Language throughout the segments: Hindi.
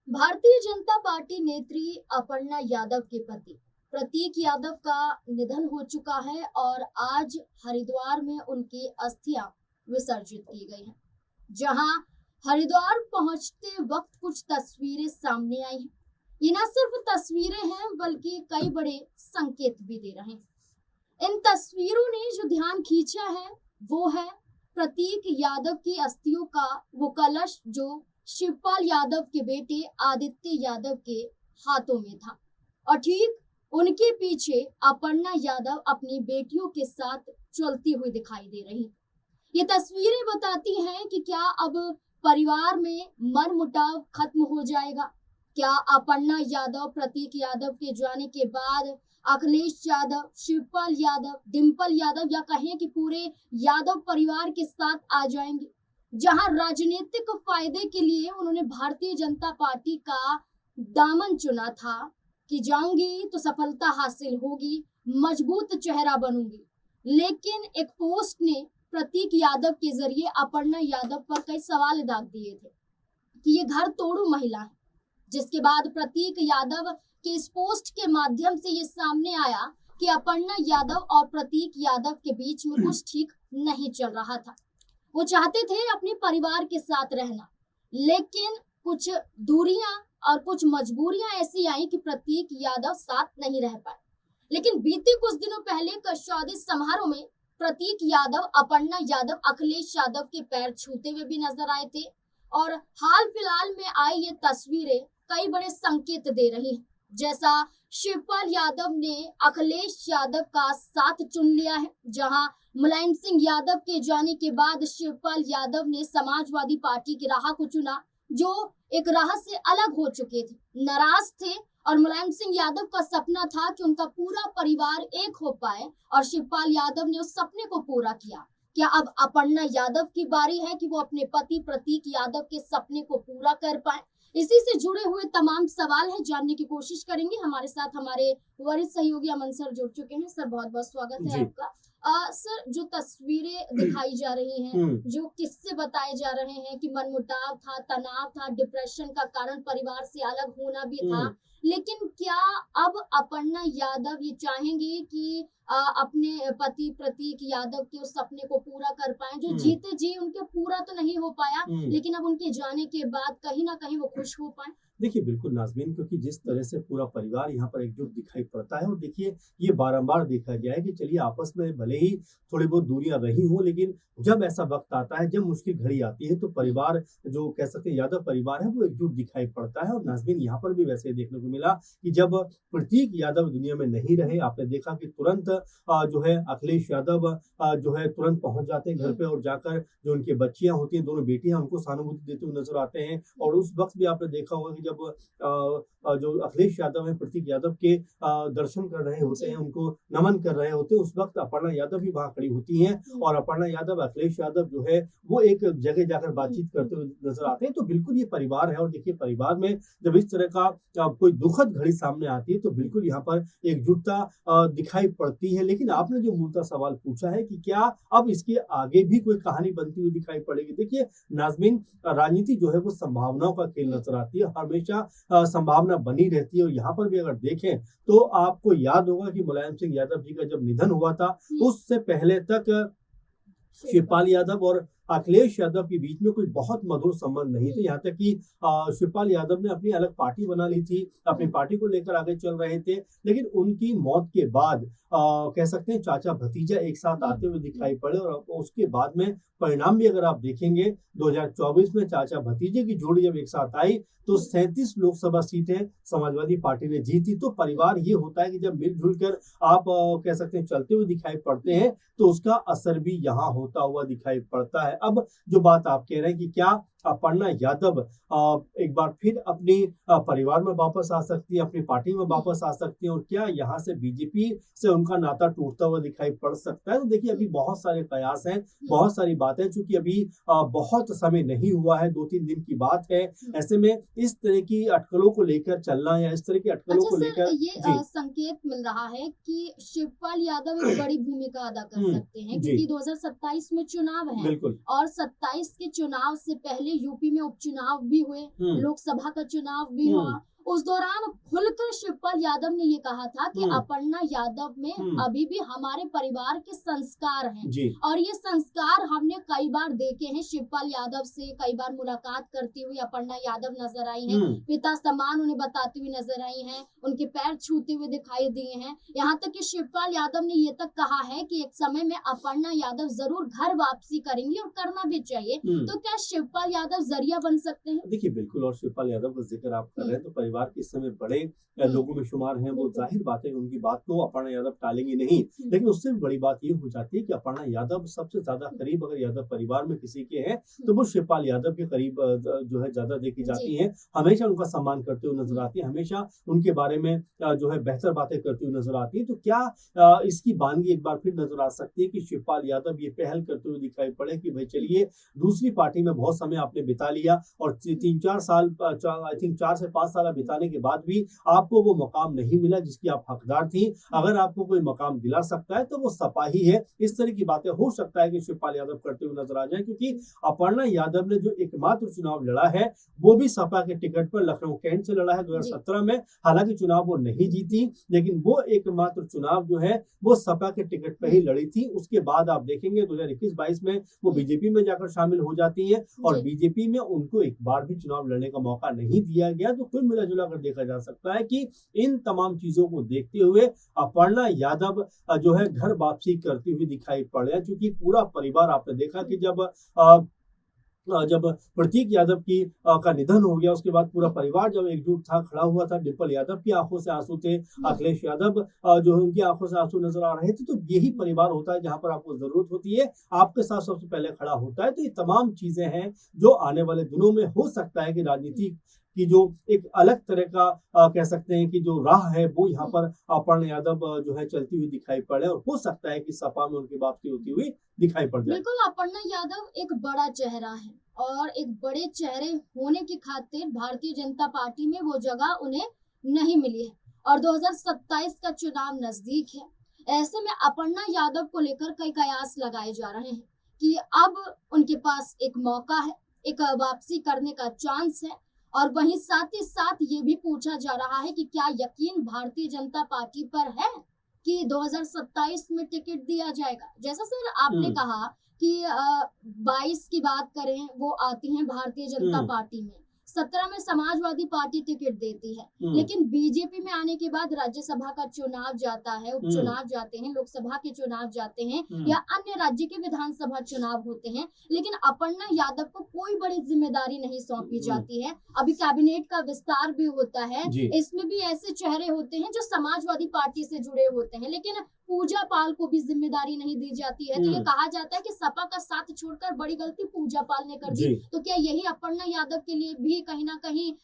भारतीय जनता पार्टी नेत्री अपर्णा यादव के पति प्रतीक यादव का निधन हो चुका है और आज हरिद्वार में उनकी अस्थियां विसर्जित की गई हैं। जहां हरिद्वार पहुंचते वक्त कुछ तस्वीरें सामने आई हैं। ये न सिर्फ तस्वीरें हैं बल्कि कई बड़े संकेत भी दे रहे हैं। इन तस्वीरों ने जो ध्यान खींचा है वो है प्रतीक यादव की अस्थियों का वो कलश जो शिवपाल यादव के बेटे आदित्य यादव के हाथों में था और ठीक उनके पीछे अपर्णा यादव अपनी बेटियों के साथ चलती हुई दिखाई दे रही। ये तस्वीरें बताती हैं कि क्या अब परिवार में मनमुटाव खत्म हो जाएगा। क्या अपर्णा यादव प्रतीक यादव के जाने के बाद अखिलेश यादव, शिवपाल यादव, डिंपल यादव या कहें कि पूरे यादव परिवार के साथ आ जाएंगे। जहां राजनीतिक फायदे के लिए उन्होंने भारतीय जनता पार्टी का दामन चुना था कि जाऊंगी तो सफलता हासिल होगी, मजबूत चेहरा बनूंगी, लेकिन एक पोस्ट ने प्रतीक यादव के जरिए अपर्णा यादव पर कई सवाल दाग दिए थे कि ये घर तोड़ू महिला है। जिसके बाद प्रतीक यादव के इस पोस्ट के माध्यम से ये सामने आया कि अपर्णा यादव और प्रतीक यादव के बीच में कुछ ठीक नहीं चल रहा था। वो चाहते थे अपने परिवार के साथ रहना, लेकिन कुछ दूरियां और कुछ मजबूरियां ऐसी आई कि प्रतीक यादव साथ नहीं रह पाए। लेकिन बीते कुछ दिनों पहले का शादी समारोह में प्रतीक यादव, अपर्णा यादव, अखिलेश यादव के पैर छूते हुए भी नजर आए थे और हाल फिलहाल में आई ये तस्वीरें कई बड़े संकेत दे रही हैं। जैसा शिवपाल यादव ने अखिलेश यादव का साथ चुन लिया है, जहां मुलायम सिंह यादव के जाने के बाद शिवपाल यादव ने समाजवादी पार्टी की राह को चुना, जो एक राह से अलग हो चुके थे, नाराज थे और मुलायम सिंह यादव का सपना था कि उनका पूरा परिवार एक हो पाए और शिवपाल यादव ने उस सपने को पूरा किया। क्या अब अपर्णा यादव की बारी है कि वो अपने पति प्रतीक यादव के सपने को पूरा कर पाए? इसी से जुड़े हुए तमाम सवाल हैं, जानने की कोशिश करेंगे। हमारे साथ हमारे वरिष्ठ सहयोगी अमन सर जुड़ चुके हैं। सर, बहुत बहुत स्वागत है आपका। सर, जो तस्वीरें दिखाई जा रही हैं, जो किस्से बताए जा रहे हैं कि मनमुटाव था, तनाव था, डिप्रेशन का कारण परिवार से अलग होना भी था, लेकिन क्या अब अपर्णा यादव ये चाहेंगी कि अपने पति प्रतीक यादव के उस सपने को पूरा कर पाए जो जीते जी उनके पूरा तो नहीं हो पाया, लेकिन अब उनके जाने के बाद कहीं ना कहीं वो खुश हो पाए? देखिए, बिल्कुल नाज़मीन, क्योंकि जिस तरह से पूरा परिवार यहाँ पर एकजुट दिखाई पड़ता है और देखिए ये बारंबार देखा गया है कि चलिए आपस में भले ही थोड़ी बहुत दूरियां रही हों, लेकिन जब ऐसा वक्त आता है, जब मुश्किल घड़ी आती है, तो परिवार जो कह सकते हैं यादव परिवार है वो एकजुट दिखाई पड़ता है। और नाज़मीन, यहाँ पर भी वैसे ही देखने को मिला कि जब प्रतीक यादव दुनिया में नहीं रहे, आपने देखा कि तुरंत जो है अखिलेश यादव जो है तुरंत पहुंच जाते हैं घर पे और जाकर जो उनकी बच्चियां होती हैं, दोनों बेटियां, उनको सहानुभूति देते हुए नजर आते हैं। और उस वक्त भी आपने देखा होगा कि जब जो अखिलेश यादव है प्रतीक यादव के दर्शन कर रहे होते हैं, उनको नमन कर रहे होते हैं, उस वक्त अपर्णा यादव भी वहां खड़ी होती हैं और अपर्णा यादव, अखिलेश यादव जो है वो एक जगह जाकर बातचीत करते हुए नजर आते हैं। तो बिल्कुल ये परिवार है और देखिए परिवार में जब इस तरह का कोई दुखद घड़ी सामने आती है तो बिल्कुल यहाँ पर एकजुटता दिखाई पड़ती है। लेकिन आपने जो मूलतः सवाल पूछा है कि क्या अब इसके आगे भी कोई कहानी बनती हुई दिखाई पड़ेगी, देखिए नाज़मीन, राजनीति जो है वो संभावनाओं का खेल नजर आती है, हमेशा संभावना बनी रहती है। और यहाँ पर भी अगर देखें तो आपको याद होगा कि मुलायम सिंह यादव जी का जब निधन हुआ था, उससे पहले तक शिवपाल यादव और अखिलेश यादव के बीच में कोई बहुत मधुर संबंध नहीं थे। यहाँ तक कि शिवपाल यादव ने अपनी अलग पार्टी बना ली थी, अपनी पार्टी को लेकर आगे चल रहे थे। लेकिन उनकी मौत के बाद कह सकते हैं चाचा भतीजा एक साथ आते हुए दिखाई पड़े और उसके बाद में परिणाम भी अगर आप देखेंगे 2024 में चाचा भतीजे की जोड़ी जब एक साथ आई तो 37 लोकसभा सीटें समाजवादी पार्टी ने जीती। तो परिवार ये होता है कि जब मिलजुल कर आप कह सकते हैं चलते हुए दिखाई पड़ते हैं तो उसका असर भी यहाँ होता हुआ दिखाई पड़ता है। अब जो बात आप कह रहे हैं कि क्या अपर्णा यादव एक बार फिर अपनी परिवार में वापस आ सकती है, अपनी पार्टी में वापस आ सकती है और क्या यहाँ से बीजेपी से उनका नाता टूटता हुआ दिखाई पड़ सकता है? तो देखिए अभी बहुत सारे प्रयास हैं, बहुत सारी बातें, चूंकि अभी बहुत समय नहीं हुआ है, 2-3 दिन की बात है। ऐसे में इस तरह की अटकलों को लेकर चलना या इस तरह की अटकलों को लेकर ये संकेत मिल रहा है कि शिवपाल यादव एक बड़ी भूमिका अदा कर सकते हैं, क्योंकि 2027 में चुनाव है और 27 के चुनाव से पहले यूपी में उपचुनाव भी हुए, लोकसभा का चुनाव भी हुआ। उस दौरान खुलकर शिवपाल यादव ने ये कहा था कि अपर्णा यादव में अभी भी हमारे परिवार के संस्कार हैं और ये संस्कार हमने कई बार देखे हैं। शिवपाल यादव से कई बार मुलाकात करती हुई अपर्णा यादव नजर आई हैं, पिता समान उन्हें बताती हुई नजर आई हैं, उनके पैर छूते हुए दिखाई दिए हैं। यहाँ तक कि शिवपाल यादव ने ये तक कहा है कि एक समय में अपर्णा यादव जरूर घर वापसी करेंगी और करना भी चाहिए। तो क्या शिवपाल यादव जरिया बन सकते हैं? देखिए बिल्कुल, और शिवपाल यादव का जिक्र आप कर रहे हैं तो परिवार के इस समय बड़े लोगों में शुमार हैं। वो जाहिर बात है कि उनकी बात तो अपर्णा यादव टालेंगी नहीं, लेकिन उससे भी बड़ी बात ये हो जाती है कि अपर्णा यादव सबसे ज्यादा करीब अगर यादव परिवार में किसी के हैं तो वो शिवपाल यादव के करीब जो है ज्यादा देखी जाती हैं। हमेशा उनका सम्मान करते हुए नजर आती है, हमेशा उनके बारे में जो है बेहतर बातें करती हुई नजर आती है। तो क्या इसकी बानगी एक बार फिर नजर आ सकती है कि शिवपाल यादव ये पहल करते हुए दिखाई पड़े कि भाई चलिए दूसरी पार्टी में बहुत समय आपने बिता लिया और 3-4 साल, आई थिंक 4 से 5 साल बिताने के बाद भी आपको वो मकाम नहीं मिला जिसकी आप हकदार थी। अगर आपको कोई मकाम दिला सकता है तो वो सपा ही है। इस तरह की बातें हो सकता है कि शिवपाल यादव करते हुए नजर आ जाए, क्योंकि अपर्णा यादव ने जो एकमात्र चुनाव लड़ा है वो भी सपा के टिकट पर लखनऊ कैंट से लड़ा है 2017 में। हालांकि चुनाव वो नहीं जीती, लेकिन वो एकमात्र चुनाव जो है वो सपा के टिकट पर ही लड़ी थी। उसके बाद आप देखेंगे 2021-22 में वो बीजेपी में जाकर शामिल हो जाती है और बीजेपी में उनको एक बार भी चुनाव लड़ने का मौका नहीं दिया गया। तो कुल मिला जुला कर देखा जा सकता है कि इन तमाम चीजों को देखते हुए अपर्णा यादव जो है घर वापसी करती हुई दिखाई पड़ रहा है, क्योंकि पूरा परिवार आपने देखा कि जब प्रतीक यादव का निधन हो गया उसके बाद पूरा परिवार जब एकजुट था, खड़ा हुआ था। डिम्पल यादव की आंखों से आंसू थे, अखिलेश यादव जो है उनकी आंखों से आंसू नजर आ रहे थे। तो यही परिवार होता है जहां पर आपको जरूरत होती है, आपके साथ सबसे पहले खड़ा होता है। तो ये तमाम चीजें हैं जो आने वाले दिनों में हो सकता है कि राजनीति की जो एक अलग तरह का कह सकते हैं कि जो राह है वो यहाँ पर अपर्णा यादव जो है चलती हुई दिखाई पड़े और हो सकता है कि सपा में उनकी वापसी होती हुई दिखाई पड़ जाए। बिल्कुल, अपर्णा यादव एक बड़ा चेहरा है और एक बड़े चेहरे होने की खातिर भारतीय जनता पार्टी में वो जगह उन्हें नहीं मिली है और 2027 का चुनाव नजदीक है। ऐसे में अपर्णा यादव को लेकर कई कयास लगाए जा रहे हैं कि अब उनके पास एक मौका है, एक वापसी करने का चांस है। और वहीं साथ ही साथ ये भी पूछा जा रहा है कि क्या यकीन भारतीय जनता पार्टी पर है कि 2027 में टिकट दिया जाएगा। जैसा सर आपने कहा कि 22 की बात करें वो आती हैं भारतीय जनता पार्टी में, 17 में समाजवादी पार्टी टिकट देती है, लेकिन बीजेपी में आने के बाद राज्यसभा का चुनाव जाता है, उपचुनाव जाते हैं, लोकसभा के चुनाव जाते हैं या अन्य राज्य के विधानसभा चुनाव होते हैं, लेकिन अपर्णा यादव को कोई बड़ी जिम्मेदारी नहीं सौंपी जाती है। अभी कैबिनेट का विस्तार भी होता है, इसमें भी ऐसे चेहरे होते हैं जो समाजवादी पार्टी से जुड़े होते हैं, लेकिन पूजा पाल को भी जिम्मेदारी नहीं दी जाती है। तो ये कहा जाता है कि सपा का साथ छोड़कर बड़ी गलती पूजा पाल ने कर दी। तो क्या यही अपर्णा यादव के लिए भी कहीं ना कहीं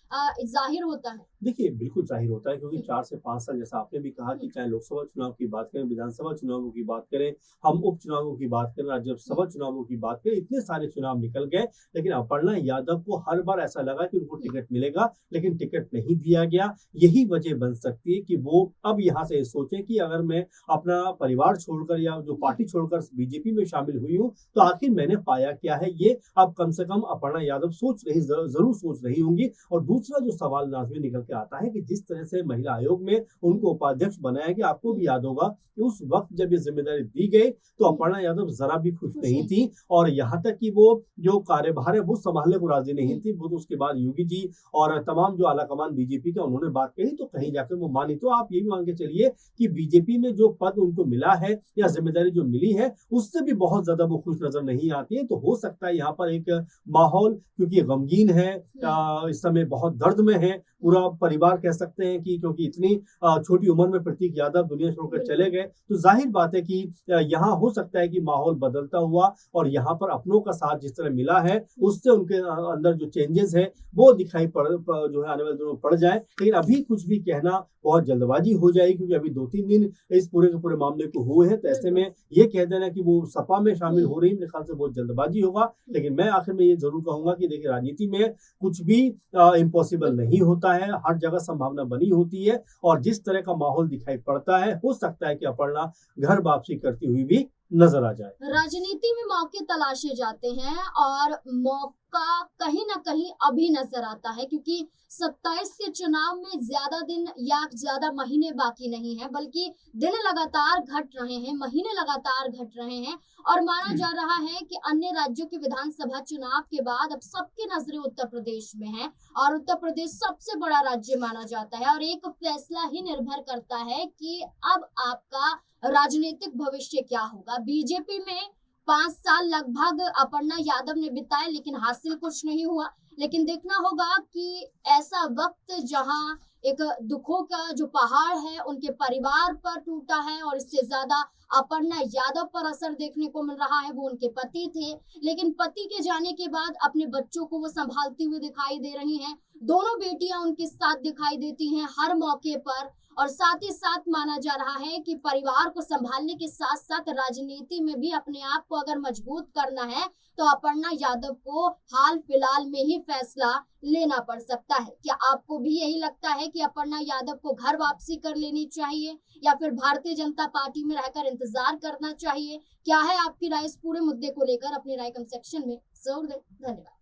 जाहिर होता है? देखिए बिल्कुल जाहिर होता है, क्योंकि 4 से 5 साल जैसा आपने भी कहा कि चाहे लोकसभा चुनाव की बात करें, विधानसभा चुनावों की बात करें, हम उपचुनावों की बात करें, राज्यसभा चुनावों की बात करें, इतने सारे चुनाव निकल गए, लेकिन अपर्णा यादव को हर बार ऐसा लगा कि उनको टिकट मिलेगा, लेकिन टिकट नहीं दिया गया। यही वजह बन सकती है कि वो अब यहाँ से सोचें कि अगर मैं अपना परिवार छोड़कर या जो पार्टी छोड़कर बीजेपी में शामिल हुई हूँ तो आखिर मैंने पाया क्या है। ये अब कम से कम अपर्णा यादव जरूर सोच रही होंगी। और दूसरा जो सवाल नाज़मीन निकल के आता है कि जिस तरह से महिला आयोग में उनको उपाध्यक्ष बनाया गया, आपको भी याद होगा कि उस वक्त जब ये जिम्मेदारी दी गई तो अपर्णा यादव जरा भी खुश नहीं थी और यहाँ तक कि वो जो कार्यभार है वो संभालने को राजी नहीं थी। वो तो उसके बाद योगी जी और तमाम जो आलाकमान बीजेपी का उन्होंने बात कही तो कहीं जाकर वो मानी। तो आप ये भी मान के चलिए कि बीजेपी में जो पद उनको मिला है या जिम्मेदारी जो मिली है उससे भी बहुत ज्यादा वो खुश नजर नहीं आती है। तो हो सकता है यहाँ पर एक माहौल, क्योंकि गमगीन है, इस समय बहुत दर्द में है पूरा परिवार कह सकते हैं कि क्योंकि इतनी छोटी उम्र में प्रतीक यादव दुनिया छोड़कर चले गए, तो जाहिर बात है कि यहाँ हो सकता है कि माहौल बदलता हुआ और यहाँ पर अपनों का साथ जिस तरह मिला है उससे उनके अंदर जो चेंजेस है वो दिखाई जो है आने वाले दिनों में पड़ जाए। लेकिन अभी कुछ भी कहना बहुत जल्दबाजी हो जाएगी, क्योंकि अभी 2-3 दिन इस पूरे के पूरे मामले को हुए हैं। तो ऐसे में ये कह देना कि वो सपा में शामिल हो रही है, मेरे ख्याल से बहुत जल्दबाजी होगा। लेकिन मैं आखिर में ये जरूर कहूंगा कि देखिए राजनीति में कुछ भी इम्पॉसिबल नहीं होता है, हर जगह संभावना बनी होती है और जिस तरह का माहौल दिखाई पड़ता है हो सकता है कि अपर्णा घर वापसी करती हुई भी नजर आ जाए। राजनीति में मौके तलाशे जाते हैं और मौका कहीं ना कहीं अभी नजर आता है, क्योंकि 27 के चुनाव में ज्यादा दिन या ज्यादा महीने बाकी नहीं है, बल्कि दिन लगातार घट रहे हैं, महीने लगातार घट रहे हैं। और माना जा रहा है कि अन्य राज्यों के विधानसभा चुनाव के बाद अब सबकी नजरें उत्तर प्रदेश में हैं और उत्तर प्रदेश सबसे बड़ा राज्य माना जाता है और एक फैसला ही निर्भर करता है कि अब आपका राजनीतिक भविष्य क्या होगा। बीजेपी में 5 साल लगभग अपर्णा यादव ने बिताए, लेकिन हासिल कुछ नहीं हुआ। लेकिन देखना होगा कि ऐसा वक्त जहां एक दुखों का जो पहाड़ है उनके परिवार पर टूटा है और इससे ज्यादा अपर्णा यादव पर असर देखने को मिल रहा है। वो उनके पति थे, लेकिन पति के जाने के बाद अपने बच्चों को वो संभालती हुई दिखाई दे रही हैं। दोनों बेटियां उनके साथ दिखाई देती हैं हर मौके पर। और साथ ही साथ माना जा रहा है कि परिवार को संभालने के साथ साथ राजनीति में भी अपने आप को अगर मजबूत करना है तो अपर्णा यादव को हाल फिलहाल में ही फैसला लेना पड़ सकता है। क्या आपको भी यही लगता है कि अपर्णा यादव को घर वापसी कर लेनी चाहिए या फिर भारतीय जनता पार्टी में रहकर इंतजार करना चाहिए? क्या है आपकी राय इस पूरे मुद्दे को लेकर? अपनी राय कमेंट सेक्शन में जरूर दें। धन्यवाद।